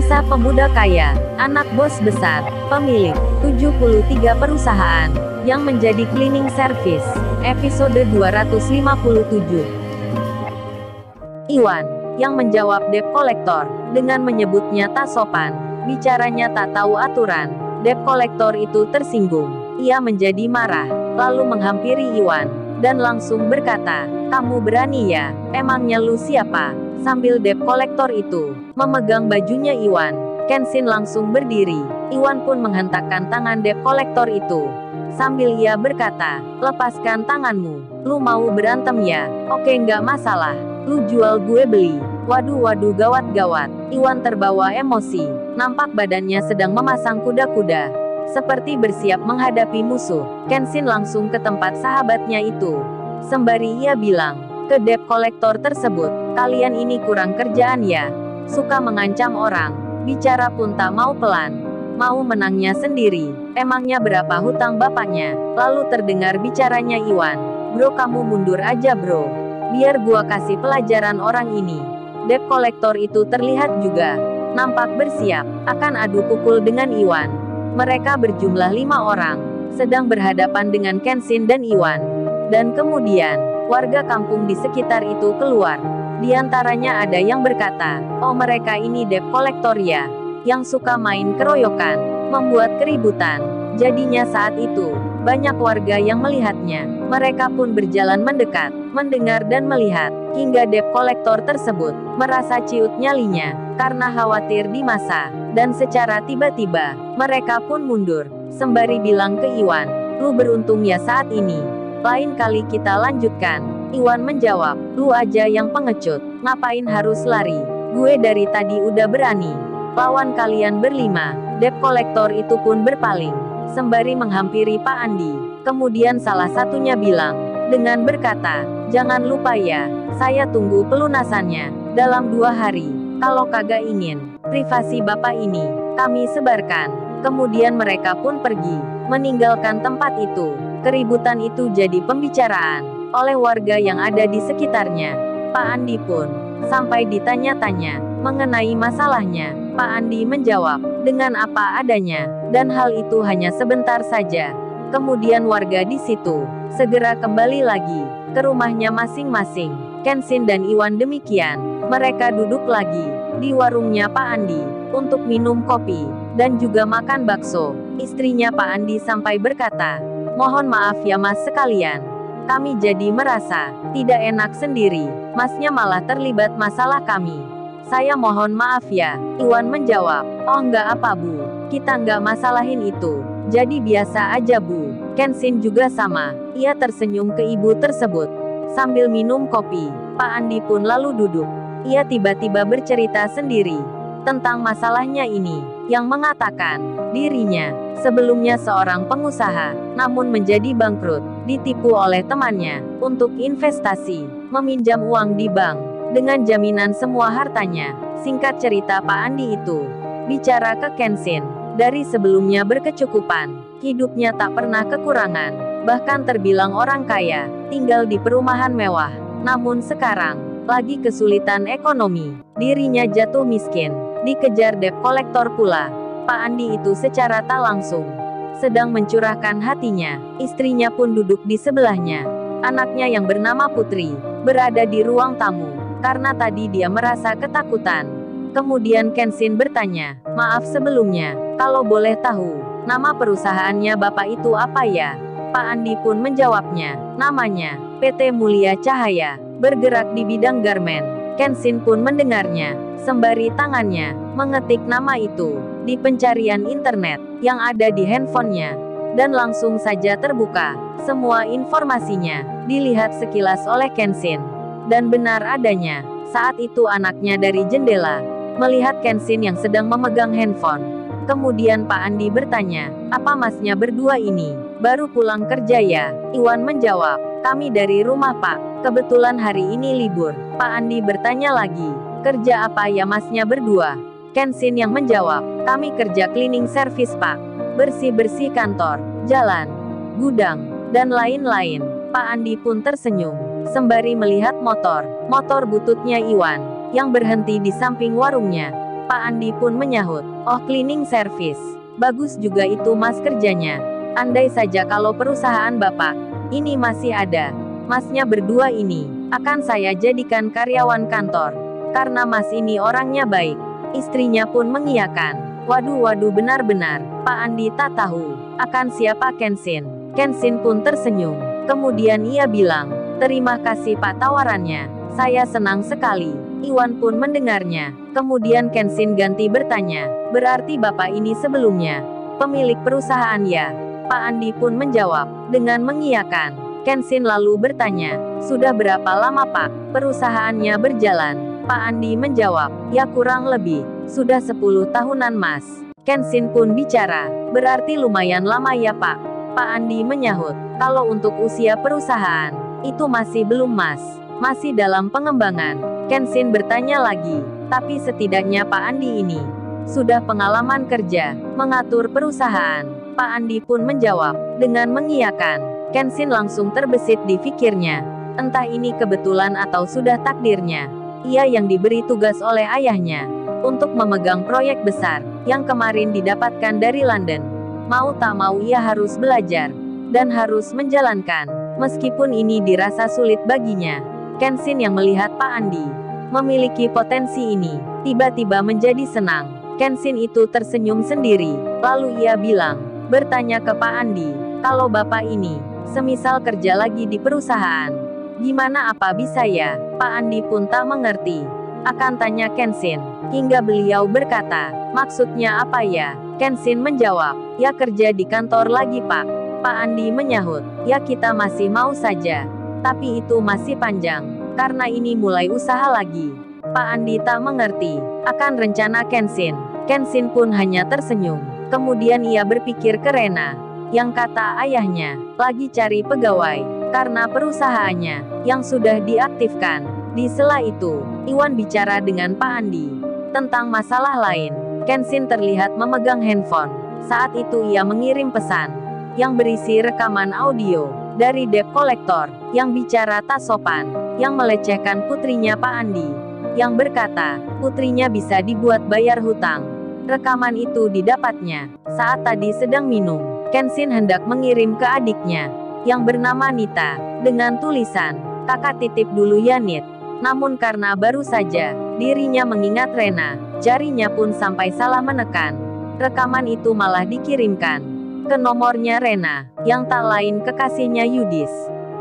Kisah pemuda kaya, anak bos besar, pemilik 73 perusahaan, yang menjadi cleaning service. Episode 257. Iwan, yang menjawab debt collector, dengan menyebutnya tak sopan, bicaranya tak tahu aturan. Debt collector itu tersinggung. Ia menjadi marah, lalu menghampiri Iwan, dan langsung berkata, "Kamu berani ya? Emangnya lu siapa?" Sambil debt collector itu memegang bajunya Iwan, Kenshin langsung berdiri. Iwan pun menghentakkan tangan debt collector itu. Sambil ia berkata, "Lepaskan tanganmu. Lu mau berantem ya? Oke, nggak masalah. Lu jual, gue beli." Waduh, gawat-gawat. Iwan terbawa emosi. Nampak badannya sedang memasang kuda-kuda, seperti bersiap menghadapi musuh. Kenshin langsung ke tempat sahabatnya itu. Sembari ia bilang ke debt collector tersebut, "Kalian ini kurang kerjaan ya? Suka mengancam orang. Bicara pun tak mau pelan. Mau menangnya sendiri. Emangnya berapa hutang bapaknya?" Lalu terdengar bicaranya Iwan. "Bro, kamu mundur aja bro. Biar gua kasih pelajaran orang ini." Debt collector itu terlihat juga nampak bersiap akan adu pukul dengan Iwan. Mereka berjumlah 5 orang, sedang berhadapan dengan Kenshin dan Iwan. Dan kemudian, warga kampung di sekitar itu keluar. Di antaranya ada yang berkata, "Oh, mereka ini debt collector ya, yang suka main keroyokan, membuat keributan." Jadinya saat itu, banyak warga yang melihatnya. Mereka pun berjalan mendekat, mendengar dan melihat, hingga debt collector tersebut merasa ciut nyalinya, karena khawatir di masa. Dan secara tiba-tiba, mereka pun mundur, sembari bilang ke Iwan, "Lu beruntung ya saat ini. Lain kali kita lanjutkan." Iwan menjawab, "Lu aja yang pengecut. Ngapain harus lari? Gue dari tadi udah berani lawan kalian berlima." Debt collector itu pun berpaling, sembari menghampiri Pak Andi. Kemudian salah satunya bilang, dengan berkata, "Jangan lupa ya, saya tunggu pelunasannya dalam 2 hari. Kalau kagak ingin privasi bapak ini, kami sebarkan." Kemudian mereka pun pergi, meninggalkan tempat itu. Keributan itu jadi pembicaraan oleh warga yang ada di sekitarnya. Pak Andi pun sampai ditanya-tanya mengenai masalahnya. Pak Andi menjawab dengan apa adanya, dan hal itu hanya sebentar saja. Kemudian warga di situ segera kembali lagi ke rumahnya masing-masing. Kenshin dan Iwan demikian. Mereka duduk lagi di warungnya Pak Andi untuk minum kopi dan juga makan bakso. Istrinya Pak Andi sampai berkata, "Mohon maaf ya mas sekalian. Kami jadi merasa tidak enak sendiri. Masnya malah terlibat masalah kami. Saya mohon maaf ya." Iwan menjawab, "Oh nggak apa bu. Kita nggak masalahin itu. Jadi biasa aja bu." Kenshin juga sama. Ia tersenyum ke ibu tersebut. Sambil minum kopi, Pak Andi pun lalu duduk. Ia tiba-tiba bercerita sendiri tentang masalahnya ini, yang mengatakan dirinya sebelumnya seorang pengusaha, namun menjadi bangkrut, ditipu oleh temannya untuk investasi, meminjam uang di bank dengan jaminan semua hartanya. Singkat cerita, Pak Andi itu bicara ke Kenshin, dari sebelumnya berkecukupan, hidupnya tak pernah kekurangan, bahkan terbilang orang kaya, tinggal di perumahan mewah. Namun sekarang, lagi kesulitan ekonomi, dirinya jatuh miskin, dikejar debt collector pula. Pak Andi itu secara tak langsung sedang mencurahkan hatinya. Istrinya pun duduk di sebelahnya. Anaknya yang bernama Putri berada di ruang tamu, karena tadi dia merasa ketakutan. Kemudian Kenshin bertanya, "Maaf sebelumnya, kalau boleh tahu, nama perusahaannya bapak itu apa ya?" Pak Andi pun menjawabnya, "Namanya PT Mulia Cahaya, bergerak di bidang garmen." Kenshin pun mendengarnya, sembari tangannya mengetik nama itu di pencarian internet yang ada di handphonenya. Dan langsung saja terbuka semua informasinya, dilihat sekilas oleh Kenshin. Dan benar adanya, saat itu anaknya dari jendela melihat Kenshin yang sedang memegang handphone. Kemudian Pak Andi bertanya, "Apa masnya berdua ini baru pulang kerja ya?" Iwan menjawab, "Kami dari rumah pak, kebetulan hari ini libur." Pak Andi bertanya lagi, "Kerja apa ya masnya berdua?" Kenshin yang menjawab, "Kami kerja cleaning service pak, bersih-bersih kantor, jalan, gudang, dan lain-lain." Pak Andi pun tersenyum, sembari melihat motor bututnya Iwan, yang berhenti di samping warungnya. Pak Andi pun menyahut, "Oh, cleaning service. Bagus juga itu Mas kerjanya. Andai saja kalau perusahaan Bapak ini masih ada, Masnya berdua ini akan saya jadikan karyawan kantor. Karena Mas ini orangnya baik." Istrinya pun mengiyakan. Waduh, benar-benar, Pak Andi tak tahu akan siapa Kenshin. Kenshin pun tersenyum. Kemudian ia bilang, "Terima kasih Pak tawarannya. Saya senang sekali." Iwan pun mendengarnya. Kemudian Kenshin ganti bertanya, "Berarti Bapak ini sebelumnya pemilik perusahaan ya?" Pak Andi pun menjawab dengan mengiyakan. Kenshin lalu bertanya, "Sudah berapa lama Pak perusahaannya berjalan?" Pak Andi menjawab, "Ya kurang lebih sudah 10 tahunan Mas." Kenshin pun bicara, "Berarti lumayan lama ya Pak?" Pak Andi menyahut, "Kalau untuk usia perusahaan, itu masih belum Mas. Masih dalam pengembangan." Kenshin bertanya lagi, "Tapi setidaknya Pak Andi ini sudah pengalaman kerja, mengatur perusahaan." Pak Andi pun menjawab, dengan mengiyakan. Kenshin langsung terbesit di pikirnya. Entah ini kebetulan atau sudah takdirnya. Ia yang diberi tugas oleh ayahnya untuk memegang proyek besar yang kemarin didapatkan dari London. Mau tak mau ia harus belajar dan harus menjalankan. Meskipun ini dirasa sulit baginya. Kenshin yang melihat Pak Andi memiliki potensi ini, tiba-tiba menjadi senang. Kenshin itu tersenyum sendiri, lalu ia bilang, bertanya ke Pak Andi, "Kalau Bapak ini semisal kerja lagi di perusahaan, gimana apa bisa ya?" Pak Andi pun tak mengerti akan tanya Kenshin, hingga beliau berkata, "Maksudnya apa ya?" Kenshin menjawab, "Ya kerja di kantor lagi Pak." Pak Andi menyahut, "Ya kita masih mau saja. Tapi itu masih panjang, karena ini mulai usaha lagi." Pak Andi tak mengerti akan rencana Kenshin. Kenshin pun hanya tersenyum. Kemudian ia berpikir ke Rena, yang kata ayahnya, lagi cari pegawai karena perusahaannya yang sudah diaktifkan. Di sela itu, Iwan bicara dengan Pak Andi tentang masalah lain. Kenshin terlihat memegang handphone. Saat itu ia mengirim pesan yang berisi rekaman audio dari debt collector yang bicara tak sopan, yang melecehkan putrinya Pak Andi, yang berkata putrinya bisa dibuat bayar hutang. Rekaman itu didapatnya saat tadi sedang minum. Kenshin hendak mengirim ke adiknya yang bernama Nita, dengan tulisan, "Kakak titip dulu ya Nit." Namun karena baru saja dirinya mengingat Rena, jarinya pun sampai salah menekan. Rekaman itu malah dikirimkan ke nomornya Rena, yang tak lain kekasihnya Yudis.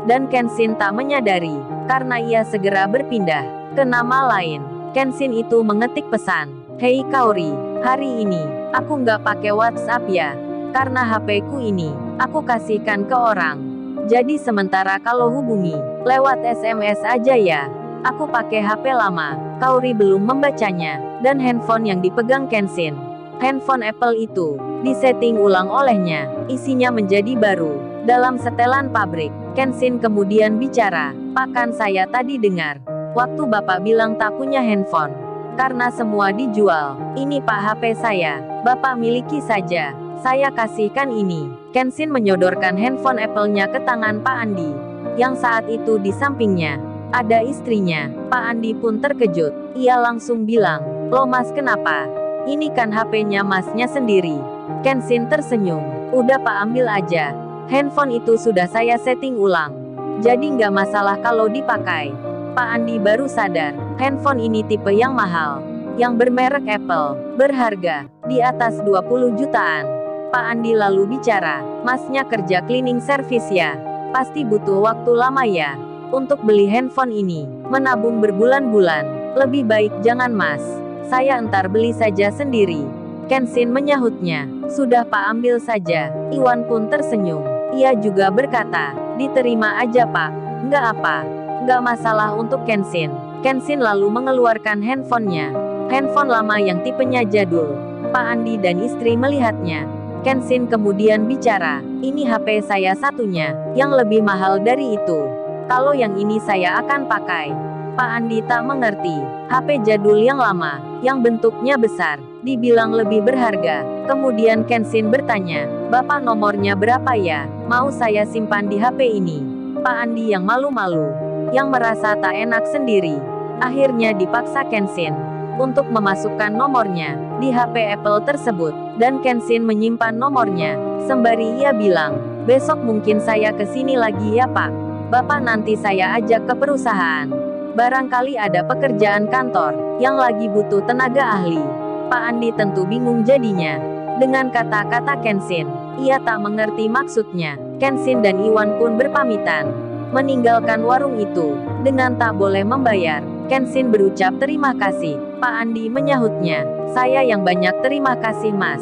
Dan Kenshin tak menyadari, karena ia segera berpindah ke nama lain. Kenshin itu mengetik pesan, "Hei Kaori, hari ini aku nggak pakai WhatsApp ya, karena HP-ku ini aku kasihkan ke orang. Jadi sementara kalau hubungi, lewat SMS aja ya. Aku pakai HP lama." Kaori belum membacanya, dan handphone yang dipegang Kenshin, handphone Apple itu, disetting ulang olehnya. Isinya menjadi baru, dalam setelan pabrik. Kenshin kemudian bicara, "Pak kan saya tadi dengar, waktu Bapak bilang tak punya handphone. Karena semua dijual. Ini Pak HP saya, Bapak miliki saja. Saya kasihkan ini." Kenshin menyodorkan handphone Apple-nya ke tangan Pak Andi, yang saat itu di sampingnya ada istrinya. Pak Andi pun terkejut. Ia langsung bilang, "Loh Mas kenapa? Ini kan HP-nya Masnya sendiri." Kenshin tersenyum. "Udah Pak ambil aja. Handphone itu sudah saya setting ulang. Jadi nggak masalah kalau dipakai." Pak Andi baru sadar, handphone ini tipe yang mahal, yang bermerek Apple, berharga di atas 20 jutaan. Pak Andi lalu bicara, "Masnya kerja cleaning service ya? Pasti butuh waktu lama ya untuk beli handphone ini, menabung berbulan-bulan. Lebih baik jangan Mas. Saya entar beli saja sendiri." Kenshin menyahutnya, "Sudah Pak ambil saja." Iwan pun tersenyum. Ia juga berkata, "Diterima aja Pak. Nggak apa. Nggak masalah untuk Kenshin." Kenshin lalu mengeluarkan handphonenya. Handphone lama yang tipenya jadul. Pak Andi dan istri melihatnya. Kenshin kemudian bicara, "Ini HP saya satunya, yang lebih mahal dari itu. Kalau yang ini saya akan pakai." Pak Andi tak mengerti. HP jadul yang lama, yang bentuknya besar, dibilang lebih berharga. Kemudian Kenshin bertanya, "Bapak nomornya berapa ya? Mau saya simpan di HP ini." Pak Andi yang malu-malu, yang merasa tak enak sendiri, akhirnya dipaksa Kenshin untuk memasukkan nomornya di HP Apple tersebut, dan Kenshin menyimpan nomornya. Sembari ia bilang, besok mungkin saya kesini lagi ya Pak. Bapak nanti saya ajak ke perusahaan. Barangkali ada pekerjaan kantor yang lagi butuh tenaga ahli. Pak Andi tentu bingung jadinya. Dengan kata-kata Kenshin, ia tak mengerti maksudnya. Kenshin dan Iwan pun berpamitan, meninggalkan warung itu. Dengan tak boleh membayar, Kenshin berucap terima kasih. Pak Andi menyahutnya, saya yang banyak terima kasih Mas.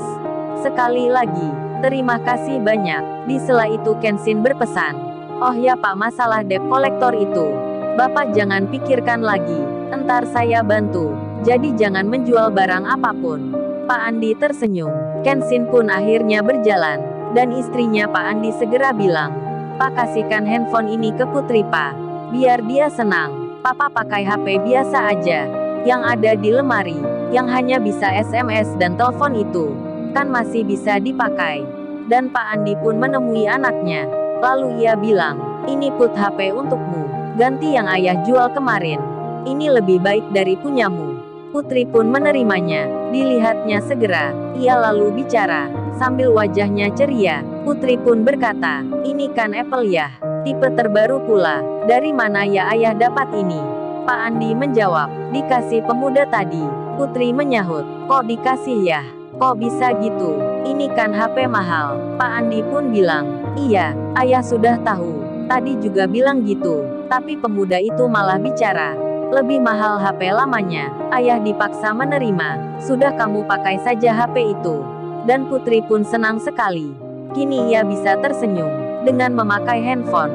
Sekali lagi, terima kasih banyak. Di sela itu Kenshin berpesan, oh ya Pak, masalah debt collector itu, Bapak jangan pikirkan lagi, entar saya bantu. Jadi jangan menjual barang apapun. Pak Andi tersenyum. Kenshin pun akhirnya berjalan, dan istrinya Pak Andi segera bilang, Pak, kasihkan handphone ini ke Putri Pak, biar dia senang. Papa pakai HP biasa aja, yang ada di lemari, yang hanya bisa SMS dan telepon itu, kan masih bisa dipakai. Dan Pak Andi pun menemui anaknya. Lalu ia bilang, ini Put, HP untukmu, ganti yang ayah jual kemarin. Ini lebih baik dari punyamu. Putri pun menerimanya. Dilihatnya segera. Ia lalu bicara, sambil wajahnya ceria. Putri pun berkata, ini kan Apple ya, tipe terbaru pula. Dari mana ya ayah dapat ini? Pak Andi menjawab, dikasih pemuda tadi. Putri menyahut, kok dikasih ya? Kok bisa gitu? Ini kan HP mahal. Pak Andi pun bilang, iya, ayah sudah tahu. Tadi juga bilang gitu. Tapi pemuda itu malah bicara, lebih mahal HP lamanya. Ayah dipaksa menerima. Sudah, kamu pakai saja HP itu. Dan Putri pun senang sekali. Kini ia bisa tersenyum dengan memakai handphone.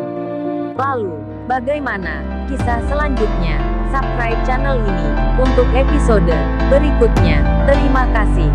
Lalu, bagaimana kisah selanjutnya? Subscribe channel ini untuk episode berikutnya. Terima kasih.